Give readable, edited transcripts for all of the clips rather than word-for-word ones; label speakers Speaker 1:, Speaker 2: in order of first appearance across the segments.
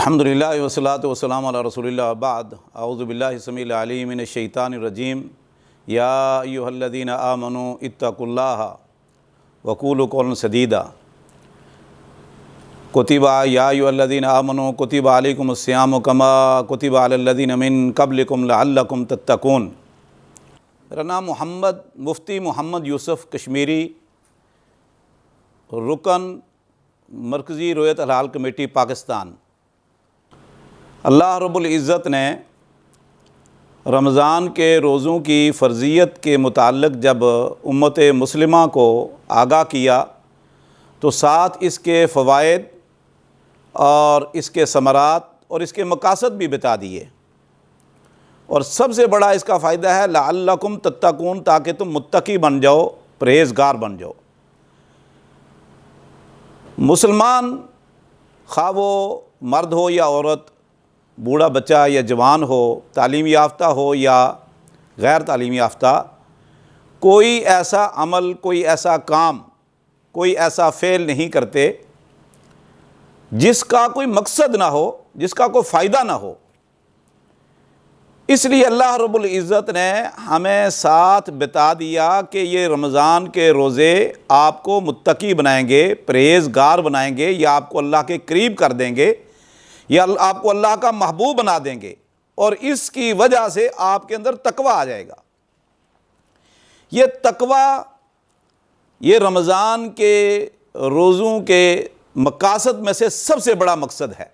Speaker 1: الحمدللہ والصلاۃ والسلام علی رسول اللہ بعد اعوذ باللہ السمیع العلیم من الشیطان الرجیم یا ایھا الذین آمنوا اتقوا اللہ وقولوا قولا سدیدا کتب یا ایھا الذین آمنوا کتب علیکم الصیام کما کتب علی الذین من قبلکم لعلکم تتقون۔ میرا نام مفتی محمد یوسف کشمیری، رکن مرکزی رویت الحلال کمیٹی پاکستان۔ اللہ رب العزت نے رمضان کے روزوں کی فرضیت کے متعلق جب امت مسلمہ کو آگاہ کیا تو ساتھ اس کے فوائد اور اس کے ثمرات اور اس کے مقاصد بھی بتا دیے، اور سب سے بڑا اس کا فائدہ ہے لعلکم تتقون، تاکہ تم متقی بن جاؤ، پرہیزگار بن جاؤ۔ مسلمان خواہ وہ مرد ہو یا عورت، بوڑھا بچہ یا جوان ہو، تعلیم یافتہ ہو یا غیر تعلیم یافتہ، کوئی ایسا عمل، کوئی ایسا کام، کوئی ایسا فعل نہیں کرتے جس کا کوئی مقصد نہ ہو، جس کا کوئی فائدہ نہ ہو۔ اس لیے اللہ رب العزت نے ہمیں ساتھ بتا دیا کہ یہ رمضان کے روزے آپ کو متقی بنائیں گے، پرہیزگار بنائیں گے، یا آپ کو اللہ کے قریب کر دیں گے، یا آپ کو اللہ کا محبوب بنا دیں گے، اور اس کی وجہ سے آپ کے اندر تقویٰ آ جائے گا۔ یہ تقویٰ یہ رمضان کے روزوں کے مقاصد میں سے سب سے بڑا مقصد ہے،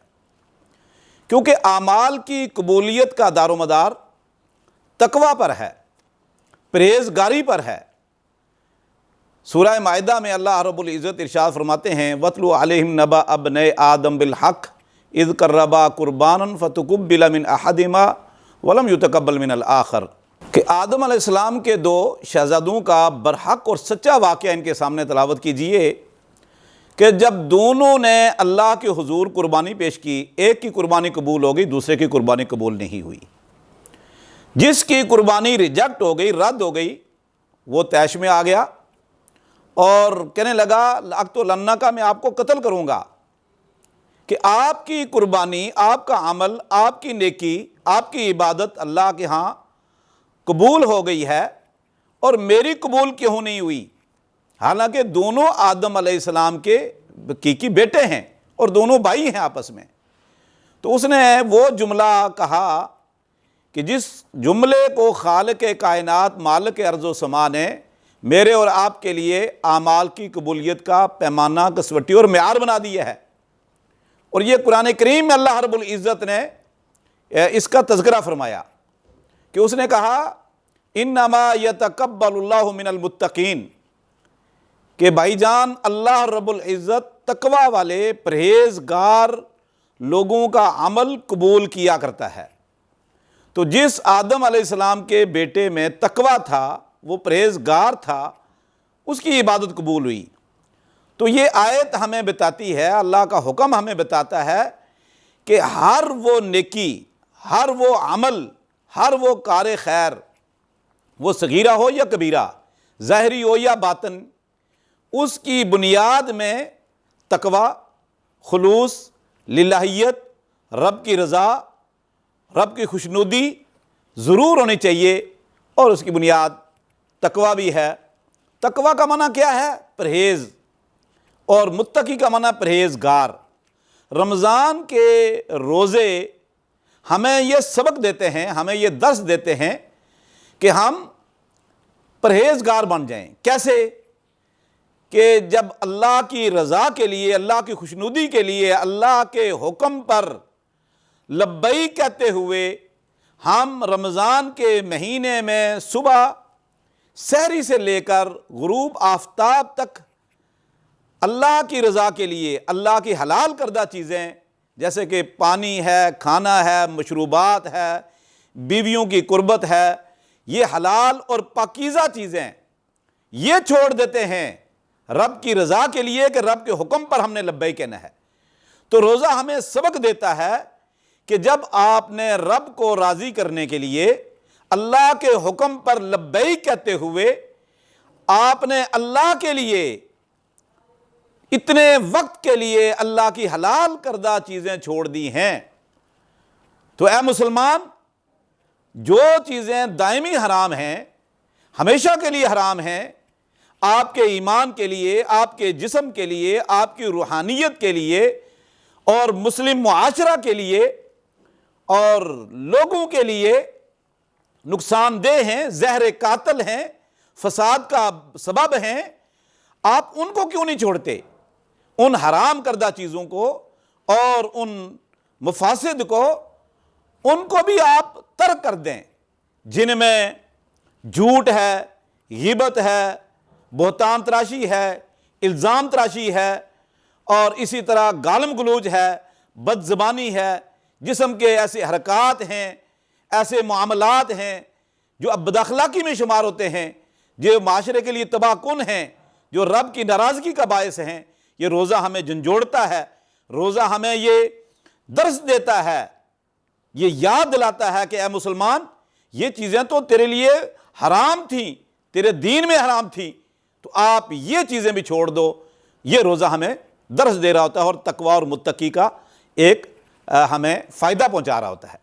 Speaker 1: کیونکہ اعمال کی قبولیت کا دار و مدار تقویٰ پر ہے، پرہیزگاری پر ہے۔ سورہ مائدہ میں اللہ رب العزت ارشاد فرماتے ہیں وَاتْلُ عَلَيْهِمْ نَبَأَ ابْنَيْ آدَمَ بِالْحَقِّ اِذْ قَرَّبَا قُرْبَانًا فَتُقُبِّلَ مِنْ أَحَدِهِمَا وَلَمْ يُتَقَبَّلْ مِنَ الْآخَرِ، کہ آدم علیہ السلام کے دو شہزادوں کا برحق اور سچا واقعہ ان کے سامنے تلاوت کیجئے کہ جب دونوں نے اللہ کے حضور قربانی پیش کی، ایک کی قربانی قبول ہو گئی، دوسرے کی قربانی قبول نہیں ہوئی۔ جس کی قربانی ریجیکٹ ہو گئی، رد ہو گئی، وہ طیش میں آ گیا اور کہنے لگا لَأَقْتُلَنَّكَ، میں آپ کو قتل کروں گا، کہ آپ کی قربانی، آپ کا عمل، آپ کی نیکی، آپ کی عبادت اللہ کے ہاں قبول ہو گئی ہے اور میری قبول کیوں نہیں ہوئی؟ حالانکہ دونوں آدم علیہ السلام کے حقیقی بیٹے ہیں اور دونوں بھائی ہیں آپس میں۔ تو اس نے وہ جملہ کہا کہ جس جملے کو خالق کائنات، مالک ارض و سما نے میرے اور آپ کے لیے اعمال کی قبولیت کا پیمانہ، کسوٹی اور معیار بنا دیا ہے۔ اور یہ قرآن کریم میں اللہ رب العزت نے اس کا تذکرہ فرمایا کہ اس نے کہا انما یتقبل اللہ من المتقین، کہ بھائی جان اللہ رب العزت تقویٰ والے پرہیزگار لوگوں کا عمل قبول کیا کرتا ہے۔ تو جس آدم علیہ السلام کے بیٹے میں تقویٰ تھا، وہ پرہیزگار تھا، اس کی عبادت قبول ہوئی۔ تو یہ آیت ہمیں بتاتی ہے، اللہ کا حکم ہمیں بتاتا ہے کہ ہر وہ نیکی، ہر وہ عمل، ہر وہ کار خیر، وہ صغیرہ ہو یا کبیرہ، ظاہری ہو یا باطن، اس کی بنیاد میں تقویٰ، خلوص، للہیت، رب کی رضا، رب کی خوشنودی ضرور ہونی چاہیے، اور اس کی بنیاد تقویٰ بھی ہے۔ تقویٰ کا معنی کیا ہے؟ پرہیز، اور متقی کا معنی پرہیزگار۔ رمضان کے روزے ہمیں یہ سبق دیتے ہیں، ہمیں یہ درس دیتے ہیں کہ ہم پرہیزگار بن جائیں۔ کیسے؟ کہ جب اللہ کی رضا کے لیے، اللہ کی خوشنودی کے لیے، اللہ کے حکم پر لبیک کہتے ہوئے ہم رمضان کے مہینے میں صبح سحری سے لے کر غروب آفتاب تک اللہ کی رضا کے لیے، اللہ کی حلال کردہ چیزیں جیسے کہ پانی ہے، کھانا ہے، مشروبات ہے، بیویوں کی قربت ہے، یہ حلال اور پاکیزہ چیزیں، یہ چھوڑ دیتے ہیں رب کی رضا کے لیے کہ رب کے حکم پر ہم نے لبیک کہنا ہے۔ تو روزہ ہمیں سبق دیتا ہے کہ جب آپ نے رب کو راضی کرنے کے لیے اللہ کے حکم پر لبیک کہتے ہوئے آپ نے اللہ کے لیے اتنے وقت کے لیے اللہ کی حلال کردہ چیزیں چھوڑ دی ہیں۔ تو اے مسلمان، جو چیزیں دائمی حرام ہیں، ہمیشہ کے لیے حرام ہیں، آپ کے ایمان کے لیے، آپ کے جسم کے لیے، آپ کی روحانیت کے لیے اور مسلم معاشرہ کے لیے اور لوگوں کے لیے نقصان دہ ہیں، زہر قاتل ہیں، فساد کا سبب ہیں، آپ ان کو کیوں نہیں چھوڑتے؟ ان حرام کردہ چیزوں کو اور ان مفاسد کو، ان کو بھی آپ ترک کر دیں، جن میں جھوٹ ہے، غیبت ہے، بہتان تراشی ہے، الزام تراشی ہے، اور اسی طرح گالم گلوچ ہے، بد زبانی ہے، جسم کے ایسے حرکات ہیں، ایسے معاملات ہیں جو اب بد اخلاقی میں شمار ہوتے ہیں، جو معاشرے کے لیے تباہ کن ہیں، جو رب کی ناراضگی کا باعث ہیں۔ یہ روزہ ہمیں جھنجھوڑتا ہے، روزہ ہمیں یہ درس دیتا ہے، یہ یاد دلاتا ہے کہ اے مسلمان، یہ چیزیں تو تیرے لیے حرام تھیں، تیرے دین میں حرام تھیں، تو آپ یہ چیزیں بھی چھوڑ دو۔ یہ روزہ ہمیں درس دے رہا ہوتا ہے اور تقوی اور متقی کا ایک ہمیں فائدہ پہنچا رہا ہوتا ہے۔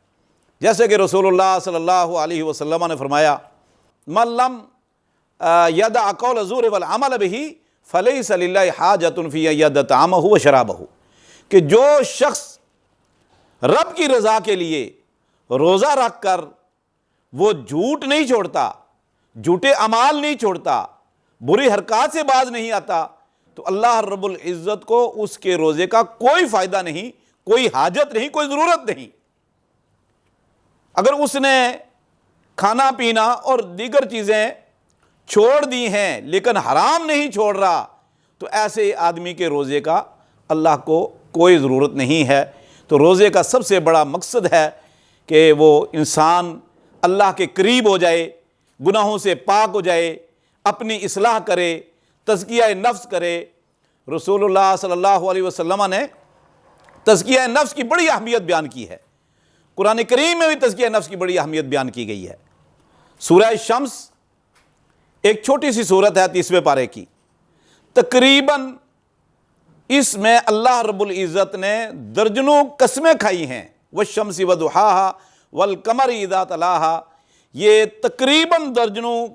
Speaker 1: جیسے کہ رسول اللہ صلی اللہ علیہ وسلم نے فرمایا، من لم یدع قول الزور والعمل به فلیس للہ حاجۃ فی ان یدع طعامہ وشرابہ، کہ جو شخص رب کی رضا کے لیے روزہ رکھ کر وہ جھوٹ نہیں چھوڑتا، جھوٹے اعمال نہیں چھوڑتا، بری حرکات سے باز نہیں آتا، تو اللہ رب العزت کو اس کے روزے کا کوئی فائدہ نہیں، کوئی حاجت نہیں، کوئی ضرورت نہیں۔ اگر اس نے کھانا پینا اور دیگر چیزیں چھوڑ دی ہیں لیکن حرام نہیں چھوڑ رہا، تو ایسے آدمی کے روزے کا اللہ کو کوئی ضرورت نہیں ہے۔ تو روزے کا سب سے بڑا مقصد ہے کہ وہ انسان اللہ کے قریب ہو جائے، گناہوں سے پاک ہو جائے، اپنی اصلاح کرے، تزکیہ نفس کرے۔ رسول اللہ صلی اللہ علیہ وسلم نے تزکیہ نفس کی بڑی اہمیت بیان کی ہے، قرآن کریم میں بھی تزکیہ نفس کی بڑی اہمیت بیان کی گئی ہے۔ سورہ شمس ایک چھوٹی سی سورت ہے 30ویں پارے کی، تقریباً اس میں اللہ رب العزت نے درجنوں قسمیں کھائی ہیں، والشمس وضحاہا والقمر اذا تلاہا، یہ تقریباً درجنوں،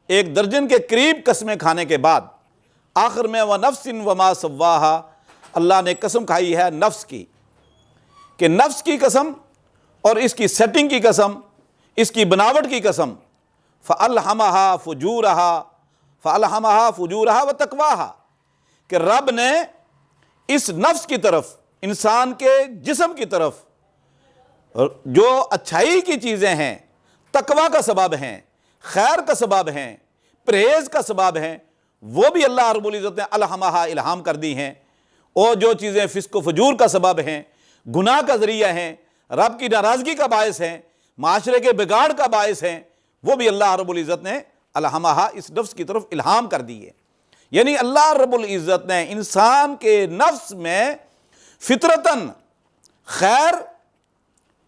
Speaker 1: ایک درجن کے قریب قسمیں کھانے کے بعد آخر میں وَنَفْسٍ وَمَا سَوَّاهَا، اللہ نے قسم کھائی ہے نفس کی، کہ نفس کی قسم اور اس کی سیٹنگ کی قسم، اس کی بناوٹ کی قسم، فَأَلْحَمَهَا فُجُورَهَا وَتَقْوَاهَا، کہ رب نے اس نفس کی طرف، انسان کے جسم کی طرف جو اچھائی کی چیزیں ہیں، تقوی کا سبب ہیں، خیر کا سبب ہیں، پرہیز کا سبب ہیں، وہ بھی اللہ رب العزت نے الہمہا الہام کر دی ہیں، اور جو چیزیں فسق و فجور کا سبب ہیں، گناہ کا ذریعہ ہیں، رب کی ناراضگی کا باعث ہیں، معاشرے کے بگاڑ کا باعث ہیں، وہ بھی اللہ رب العزت نے الہمہا اس نفس کی طرف الہام کر دی ہے۔ یعنی اللہ رب العزت نے انسان کے نفس میں فطرتاً خیر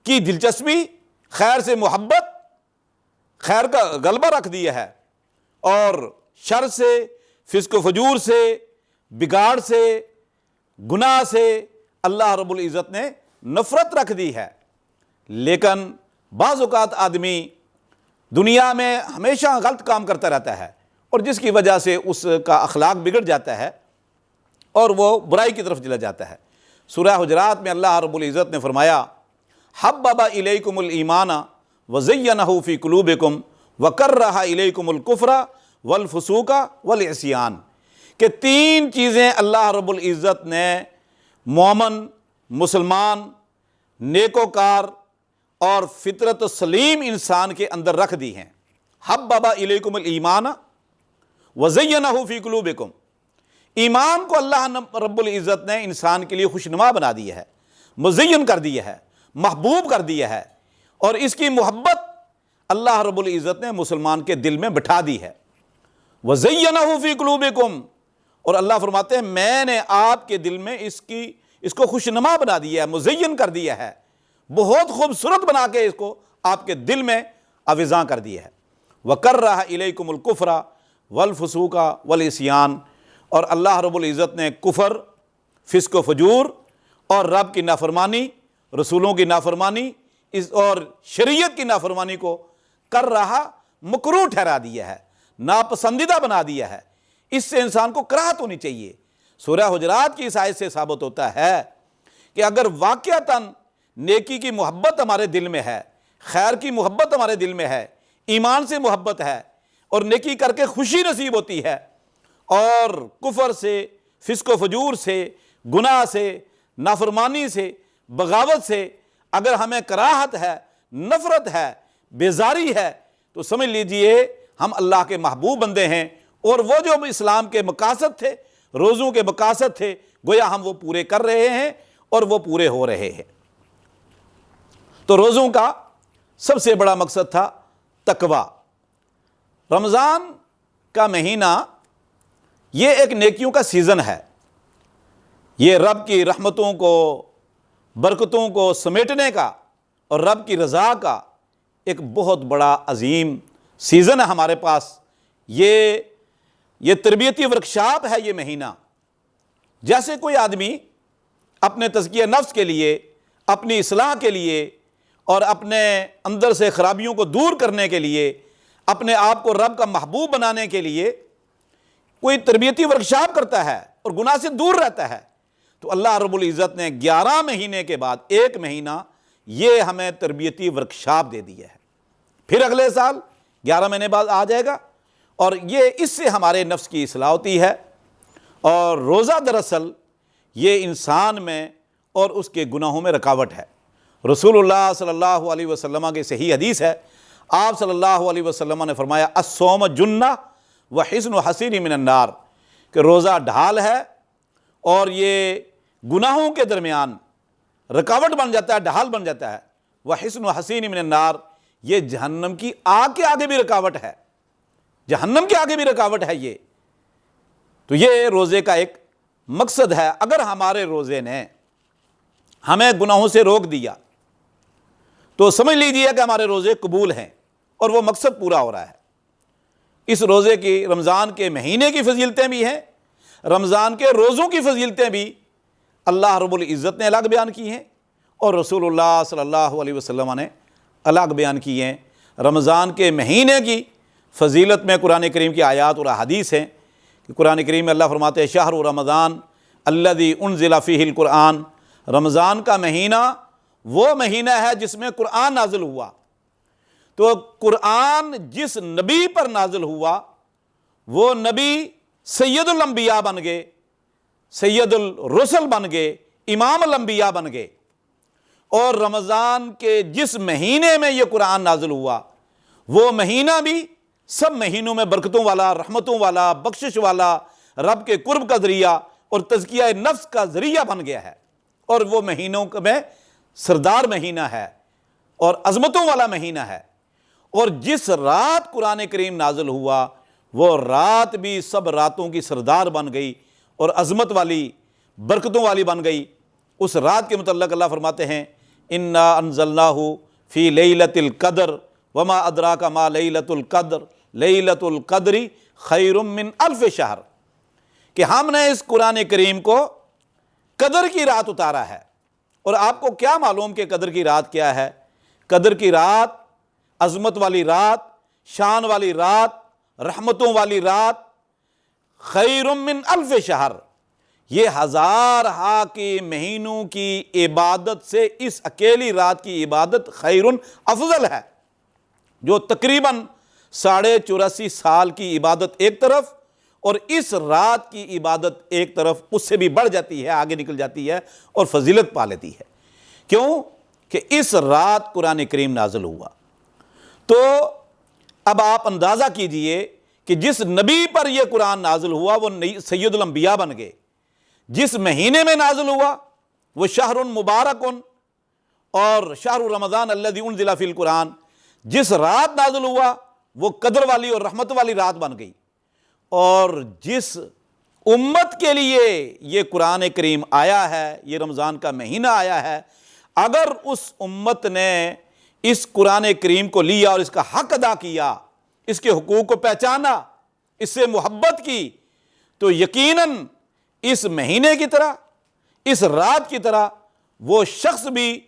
Speaker 1: کی دلچسپی، خیر سے محبت، خیر کا غلبہ رکھ دیا ہے، اور شر سے، فسق و فجور سے، بگاڑ سے، گناہ سے اللہ رب العزت نے نفرت رکھ دی ہے۔ لیکن بعض اوقات آدمی دنیا میں ہمیشہ غلط کام کرتا رہتا ہے، اور جس کی وجہ سے اس کا اخلاق بگڑ جاتا ہے اور وہ برائی کی طرف چلا جاتا ہے۔ سورہ حجرات میں اللہ رب العزت نے فرمایا، حبب الیکم الایمان وزینہ فی قلوبکم وکرہ الیکم الکفر والفسوق والعصیان، کہ تین چیزیں اللہ رب العزت نے مومن، مسلمان، نیکوکار اور فطرت سلیم انسان کے اندر رکھ دی ہیں۔ حبب الیکم الایمان وزینہ فی قلوبکم، ایمان کو اللہ رب العزت نے انسان کے لیے خوشنما بنا دیا ہے، مزین کر دیا ہے، محبوب کر دیا ہے، اور اس کی محبت اللہ رب العزت نے مسلمان کے دل میں بٹھا دی ہے۔ وَزَيَّنَهُ فِي قُلُوبِكُمْ، اور اللہ فرماتے ہیں میں نے آپ کے دل میں اس کو خوشنما بنا دیا ہے، مزین کر دیا ہے، بہت خوبصورت بنا کے اس کو آپ کے دل میں آویزاں کر دیا ہے۔ وَكَرَّهَ إِلَيْكُمُ الْكُفْرَ وَالْفُسُوقَ وَالْعِصْيَانَ، اور اللہ رب العزت نے کفر، فسق و فجور اور رب کی نافرمانی، رسولوں کی نافرمانی اور شریعت کی نافرمانی کو کر رہا مکروہ ٹھہرا دیا ہے، ناپسندیدہ بنا دیا ہے۔ اس سے انسان کو کراہت ہونی چاہیے۔ سورہ حجرات کی اس آیت سے ثابت ہوتا ہے کہ اگر واقعتاً نیکی کی محبت ہمارے دل میں ہے، خیر کی محبت ہمارے دل میں ہے، ایمان سے محبت ہے اور نیکی کر کے خوشی نصیب ہوتی ہے، اور کفر سے، فسق و فجور سے، گناہ سے، نافرمانی سے، بغاوت سے اگر ہمیں کراہت ہے، نفرت ہے، بیزاری ہے، تو سمجھ لیجئے ہم اللہ کے محبوب بندے ہیں، اور وہ جو اسلام کے مقاصد تھے، روزوں کے مقاصد تھے، گویا ہم وہ پورے کر رہے ہیں اور وہ پورے ہو رہے ہیں۔ تو روزوں کا سب سے بڑا مقصد تھا تقوی۔ رمضان کا مہینہ یہ ایک نیکیوں کا سیزن ہے، یہ رب کی رحمتوں کو، برکتوں کو سمیٹنے کا اور رب کی رضا کا ایک بہت بڑا عظیم سیزن ہے ہمارے پاس۔ یہ تربیتی ورکشاپ ہے یہ مہینہ۔ جیسے کوئی آدمی اپنے تزکیہ نفس کے لیے، اپنی اصلاح کے لیے اور اپنے اندر سے خرابیوں کو دور کرنے کے لیے، اپنے آپ کو رب کا محبوب بنانے کے لیے کوئی تربیتی ورکشاپ کرتا ہے اور گناہ سے دور رہتا ہے، تو اللہ رب العزت نے 11 مہینے کے بعد ایک مہینہ یہ ہمیں تربیتی ورکشاپ دے دیا ہے۔ پھر اگلے سال 11 مہینے بعد آ جائے گا، اور یہ اس سے ہمارے نفس کی اصلاح ہوتی ہے۔ اور روزہ دراصل یہ انسان میں اور اس کے گناہوں میں رکاوٹ ہے۔ رسول اللہ صلی اللہ علیہ وسلم کی صحیح حدیث ہے، آپ صلی اللہ علیہ وسلم نے فرمایا الصوم جنہ وحصن حصین من النار، کہ روزہ ڈھال ہے اور یہ گناہوں کے درمیان رکاوٹ بن جاتا ہے، ڈھال بن جاتا ہے۔ وحصن حصین من النار، یہ جہنم کی آگ کے آگے بھی رکاوٹ ہے، جہنم کے آگے بھی رکاوٹ ہے یہ۔ تو یہ روزے کا ایک مقصد ہے۔ اگر ہمارے روزے نے ہمیں گناہوں سے روک دیا تو سمجھ لیجیے کہ ہمارے روزے قبول ہیں اور وہ مقصد پورا ہو رہا ہے۔ اس روزے کی، رمضان کے مہینے کی فضیلتیں بھی ہیں، رمضان کے روزوں کی فضیلتیں بھی اللہ رب العزت نے الگ بیان کی ہیں اور رسول اللہ صلی اللہ علیہ وسلم نے الگ بیان کی ہیں۔ رمضان کے مہینے کی فضیلت میں قرآن کریم کی آیات اور احادیث ہیں کہ قرآن کریم میں اللہ فرماتے ہیں شہر رمضان الذی انزل فیہ القرآن، رمضان کا مہینہ وہ مہینہ ہے جس میں قرآن نازل ہوا۔ تو قرآن جس نبی پر نازل ہوا وہ نبی سید الانبیاء بن گئے، سید الرسل بن گئے، امام الانبیاء بن گئے۔ اور رمضان کے جس مہینے میں یہ قرآن نازل ہوا وہ مہینہ بھی سب مہینوں میں برکتوں والا، رحمتوں والا، بخشش والا، رب کے قرب کا ذریعہ اور تزکیہ نفس کا ذریعہ بن گیا ہے، اور وہ مہینوں میں سردار مہینہ ہے اور عظمتوں والا مہینہ ہے۔ اور جس رات قرآن کریم نازل ہوا وہ رات بھی سب راتوں کی سردار بن گئی اور عظمت والی، برکتوں والی بن گئی۔ اس رات کے متعلق اللہ فرماتے ہیں انا انزلناہ فی لیلۃ القدر وما ادراک ما لیلۃ القدر لیلۃ القدر خیر من الف شہر، کہ ہم نے اس قرآن کریم کو قدر کی رات اتارا ہے۔ اور آپ کو کیا معلوم کہ قدر کی رات کیا ہے؟ قدر کی رات، عظمت والی رات، شان والی رات، رحمتوں والی رات، خیر من الف شہر، یہ ہزار ہا کے مہینوں کی عبادت سے اس اکیلی رات کی عبادت خیر افضل ہے، جو تقریباً 84.5 سال کی عبادت ایک طرف اور اس رات کی عبادت ایک طرف، اس سے بھی بڑھ جاتی ہے، آگے نکل جاتی ہے اور فضیلت پا لیتی ہے۔ کیوں؟ کہ اس رات قرآن کریم نازل ہوا۔ تو اب آپ اندازہ کیجئے کہ جس نبی پر یہ قرآن نازل ہوا وہ سید الانبیاء بن گئے، جس مہینے میں نازل ہوا وہ شہر مبارک اور شہر رمضان الذی انزل فی القرآن، جس رات نازل ہوا وہ قدر والی اور رحمت والی رات بن گئی۔ اور جس امت کے لیے یہ قرآن کریم آیا ہے، یہ رمضان کا مہینہ آیا ہے، اگر اس امت نے اس قرآن کریم کو لیا اور اس کا حق ادا کیا، اس کے حقوق کو پہچانا، اس سے محبت کی، تو یقیناً اس مہینے کی طرح، اس رات کی طرح وہ شخص بھی،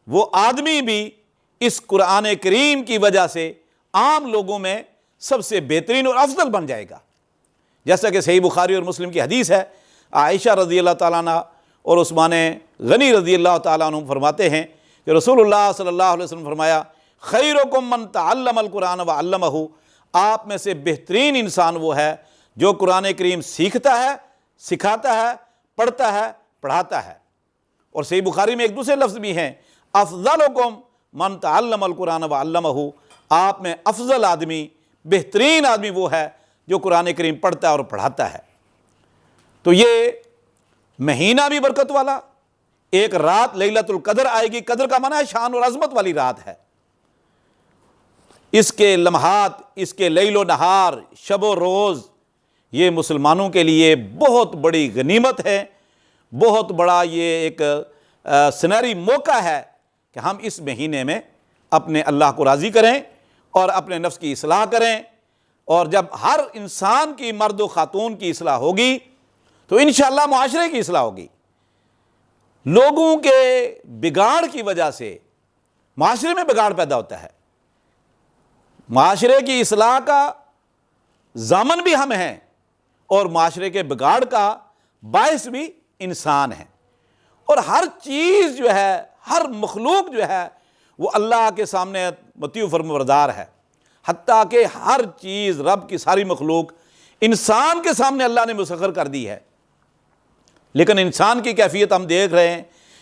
Speaker 1: وہ آدمی بھی اس قرآن کریم کی وجہ سے عام لوگوں میں سب سے بہترین اور افضل بن جائے گا۔ جیسا کہ صحیح بخاری اور مسلم کی حدیث ہے، عائشہ رضی اللہ تعالیٰ عنہ اور عثمان غنی رضی اللہ تعالیٰ عنہ فرماتے ہیں کہ رسول اللہ صلی اللہ علیہ وسلم فرمایا، خیرکم من تعلم القرآن وعلمہ، آپ میں سے بہترین انسان وہ ہے جو قرآن کریم سیکھتا ہے، سکھاتا ہے، پڑھتا ہے، پڑھاتا ہے۔ اور صحیح بخاری میں ایک دوسرے لفظ بھی ہیں، افضلکم من تعلم القرآن وعلمہ، آپ میں افضل آدمی، بہترین آدمی وہ ہے جو قرآن کریم پڑھتا ہے اور پڑھاتا ہے۔ تو یہ مہینہ بھی برکت والا، ایک رات لیلۃ القدر آئے گی، قدر کا معنی ہے شان اور عظمت والی رات ہے، اس کے لمحات، اس کے لیل و نہار، شب و روز، یہ مسلمانوں کے لیے بہت بڑی غنیمت ہے، بہت بڑا یہ ایک سنہری موقع ہے کہ ہم اس مہینے میں اپنے اللہ کو راضی کریں اور اپنے نفس کی اصلاح کریں، اور جب ہر انسان کی، مرد و خاتون کی اصلاح ہوگی تو انشاءاللہ معاشرے کی اصلاح ہوگی۔ لوگوں کے بگاڑ کی وجہ سے معاشرے میں بگاڑ پیدا ہوتا ہے، معاشرے کی اصلاح کا ضامن بھی ہم ہیں اور معاشرے کے بگاڑ کا باعث بھی انسان ہے۔ اور ہر چیز جو ہے، ہر مخلوق جو ہے وہ اللہ کے سامنے مطیع و فرمانبردار ہے، حتیٰ کہ ہر چیز، رب کی ساری مخلوق انسان کے سامنے اللہ نے مسخر کر دی ہے، لیکن انسان کی کیفیت ہم دیکھ رہے ہیں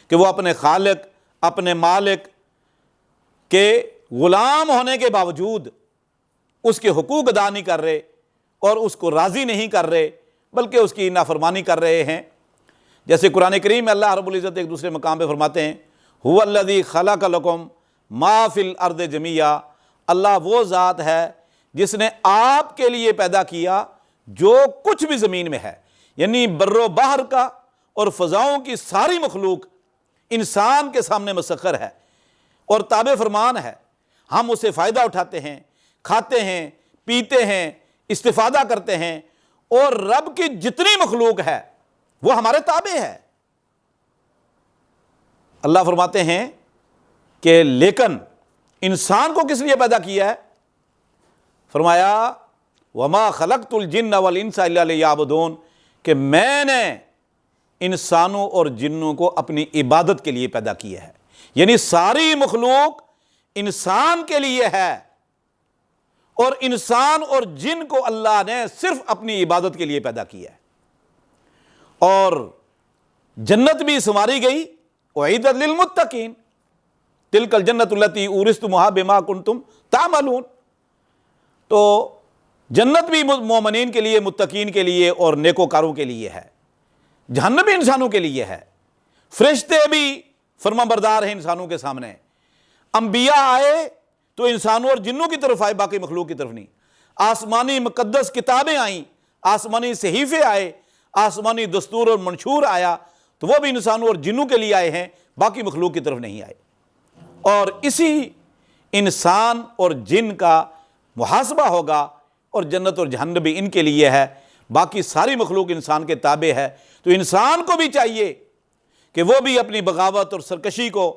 Speaker 1: کہ وہ اپنے خالق، اپنے مالک کے غلام ہونے کے باوجود اس کے حقوق ادا نہیں کر رہے اور اس کو راضی نہیں کر رہے، بلکہ اس کی نافرمانی کر رہے ہیں۔ جیسے قرآن کریم میں اللہ رب العزت ایک دوسرے مقام پہ فرماتے ہیں، هو الذی خلق لکم ما فی الارض جمیعا، اللہ وہ ذات ہے جس نے آپ کے لیے پیدا کیا جو کچھ بھی زمین میں ہے، یعنی بر و بحر کا اور فضاؤں کی ساری مخلوق انسان کے سامنے مسخر ہے اور تابع فرمان ہے۔ ہم اسے فائدہ اٹھاتے ہیں، کھاتے ہیں، پیتے ہیں، استفادہ کرتے ہیں، اور رب کی جتنی مخلوق ہے وہ ہمارے تابع ہے۔ اللہ فرماتے ہیں کہ لیکن انسان کو کس لیے پیدا کیا ہے؟ فرمایا وَمَا خَلَقْتُ الْجِنَّ وَالْإِنسَ إِلَّا لِيَعْبُدُونَ، کہ میں نے انسانوں اور جنوں کو اپنی عبادت کے لیے پیدا کیا ہے، یعنی ساری مخلوق انسان کے لیے ہے، اور انسان اور جن کو اللہ نے صرف اپنی عبادت کے لیے پیدا کیا ہے۔ اور جنت بھی سنواری گئی، اعدت للمتقین، تلک الجنت التی اورثتموہا بما کنتم تعملون، تو جنت بھی مومنین کے لیے، متقین کے لیے اور نیکوکاروں کے لیے ہے، جہنم بھی انسانوں کے لیے ہے۔ فرشتے بھی فرمانبردار ہیں انسانوں کے سامنے، انبیاء آئے تو انسانوں اور جنوں کی طرف آئے، باقی مخلوق کی طرف نہیں۔ آسمانی مقدس کتابیں آئیں، آسمانی صحیفے آئے، آسمانی دستور اور منشور آیا، تو وہ بھی انسانوں اور جنوں کے لیے آئے ہیں، باقی مخلوق کی طرف نہیں آئے۔ اور اسی انسان اور جن کا محاسبہ ہوگا، اور جنت اور جہنم بھی ان کے لیے ہے، باقی ساری مخلوق انسان کے تابع ہے۔ تو انسان کو بھی چاہیے کہ وہ بھی اپنی بغاوت اور سرکشی کو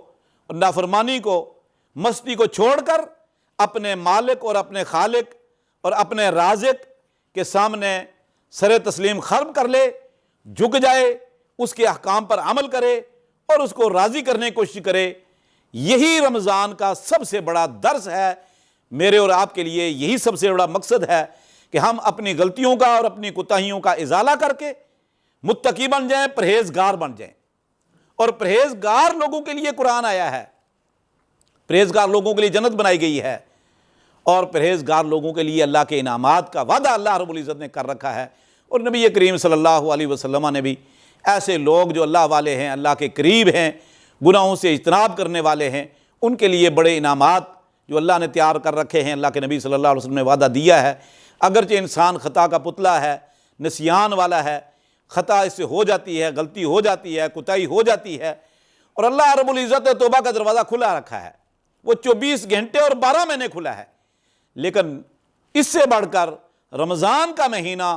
Speaker 1: اور نافرمانی کو، مستی کو چھوڑ کر اپنے مالک اور اپنے خالق اور اپنے رازق کے سامنے سر تسلیم خرم کر لے، جھک جائے، اس کے احکام پر عمل کرے اور اس کو راضی کرنے کی کوشش کرے۔ یہی رمضان کا سب سے بڑا درس ہے میرے اور آپ کے لیے، یہی سب سے بڑا مقصد ہے کہ ہم اپنی غلطیوں کا اور اپنی کوتاہیوں کا ازالہ کر کے متقی بن جائیں، پرہیزگار بن جائیں۔ اور پرہیزگار لوگوں کے لیے قرآن آیا ہے، پرہیزگار لوگوں کے لیے جنت بنائی گئی ہے، اور پرہیزگار لوگوں کے لیے اللہ کے انعامات کا وعدہ اللہ رب العزت نے کر رکھا ہے۔ اور نبی کریم صلی اللہ علیہ وسلم نے بھی ایسے لوگ جو اللہ والے ہیں، اللہ کے قریب ہیں، گناہوں سے اجتناب کرنے والے ہیں، ان کے لیے بڑے انعامات جو اللہ نے تیار کر رکھے ہیں، اللہ کے نبی صلی اللہ علیہ وسلم نے وعدہ دیا ہے۔ اگرچہ انسان خطا کا پتلا ہے، نسیان والا ہے، خطا اس سے ہو جاتی ہے، غلطی ہو جاتی ہے، کوتاہی ہو جاتی ہے، اور اللہ رب العزت نے توبہ کا دروازہ کھلا رکھا ہے، وہ 24 گھنٹے اور 12 مہینے کھلا ہے، لیکن اس سے بڑھ کر رمضان کا مہینہ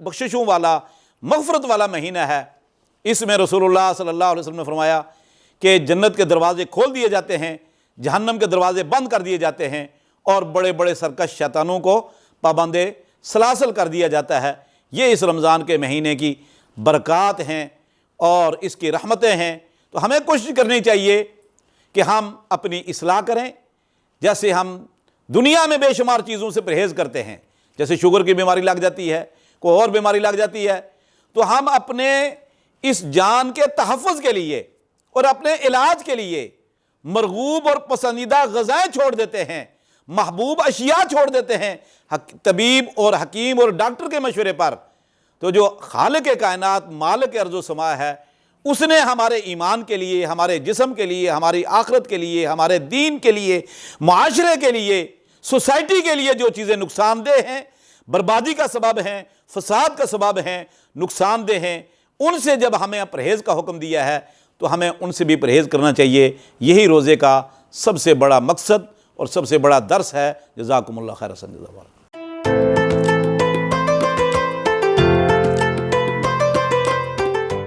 Speaker 1: بخششوں والا مغفرت والا مہینہ ہے۔ اس میں رسول اللہ صلی اللہ علیہ وسلم نے فرمایا کہ جنت کے دروازے کھول دیے جاتے ہیں، جہنم کے دروازے بند کر دیے جاتے ہیں، اور بڑے بڑے سرکش شیطانوں کو پابندِ سلاسل کر دیا جاتا ہے۔ یہ اس رمضان کے مہینے کی برکات ہیں اور اس کی رحمتیں ہیں۔ تو ہمیں کوشش کرنی چاہیے کہ ہم اپنی اصلاح کریں، جیسے ہم دنیا میں بے شمار چیزوں سے پرہیز کرتے ہیں، جیسے شوگر کی بیماری لگ جاتی ہے، کوئی اور بیماری لگ جاتی ہے، تو ہم اپنے اس جان کے تحفظ کے لیے اور اپنے علاج کے لیے مرغوب اور پسندیدہ غذائیں چھوڑ دیتے ہیں، محبوب اشیاء چھوڑ دیتے ہیں طبیب اور حکیم اور ڈاکٹر کے مشورے پر۔ تو جو خالق کائنات، مالک ارض و سماء ہے، اس نے ہمارے ایمان کے لیے، ہمارے جسم کے لیے، ہماری آخرت کے لیے، ہمارے دین کے لیے، معاشرے کے لیے، سوسائٹی کے لیے جو چیزیں نقصان دہ ہیں، بربادی کا سبب ہیں، فساد کا سبب ہیں، نقصان دہ ہیں، ان سے جب ہمیں پرہیز کا حکم دیا ہے تو ہمیں ان سے بھی پرہیز کرنا چاہیے۔ یہی روزے کا سب سے بڑا مقصد اور سب سے بڑا درس ہے۔ جزاکم اللہ خیر۔